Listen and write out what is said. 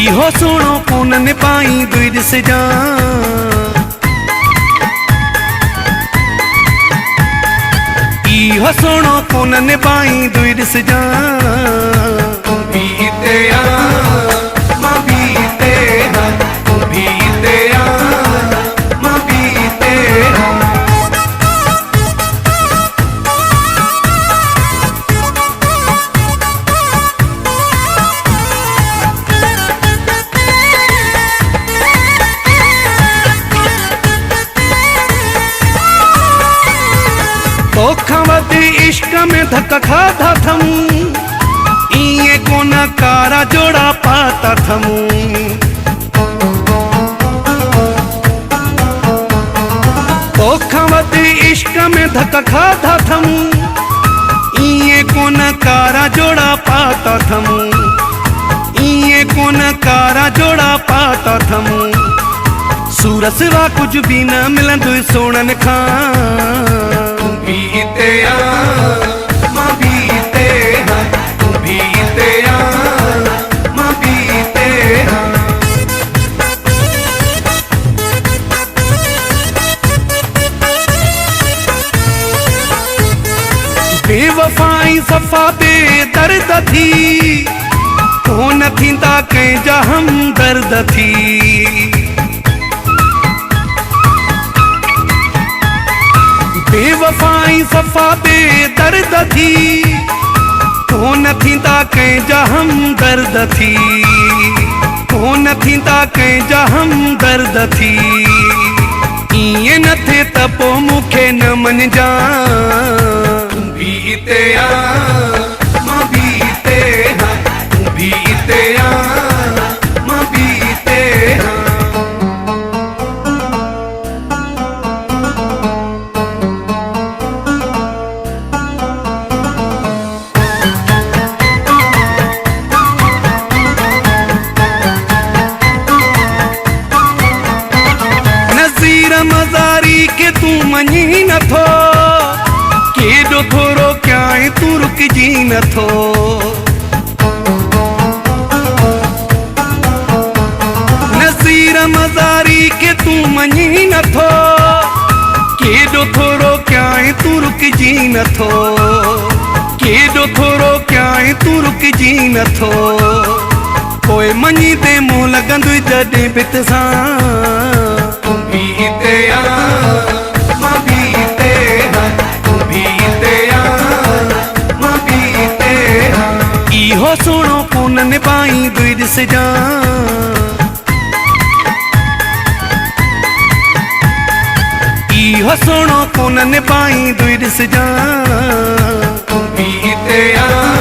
इहो सुनो कोन निभाई दुई दिस जा इहो सुनो कोन निभाई दुई दिस जा बीते आ मां बीते आ बीते आ मां बीते आ तोखा वधी इश्क में धक्का खाधा थम इए कोना कारा जोड़ा पाता थम तोखा वधी इश्क में धक्का खाधा थम इए कोना कारा जोड़ा पाता थम इए कोना कारा जोड़ा पाता थम सूरत सिवा कुछ भी न मिलंदो सोनन खां बीते आ मां बीते आ बीते आ मां बीते आ बेवफाई सफ़ा दे दर्द थी कोन थींदा कंहिंजा हमदर्द थी बेवफाई सफ़ा बे दर्द थी कोन थींदा कंहिंजा हमदर्द थी कोन थींदा कंहिंजा हमदर्द थी इएं न थिए त पोइ मूंखे न मञिजा बीते आ मां बीते आ बीते आ मां बीते आ मज़ारी के तू मञी नथो केॾो थोरो कयां तू रुकजी नथो नज़ीर मज़ारी के तू मञी नथो केॾो थोरो कयां तू रुकजी नथो केॾो थोरो कयां तू रुकजी नथो पोइ मञी ते मुंहुं लॻंदुई जॾहिं भित सां बीते आ मां बीते आ बीते आ मां बीते आ इहो सुनो कोन निभाई दुई दिस जा इहो सुनो कोन निभाई दुई दिस जा बीते आ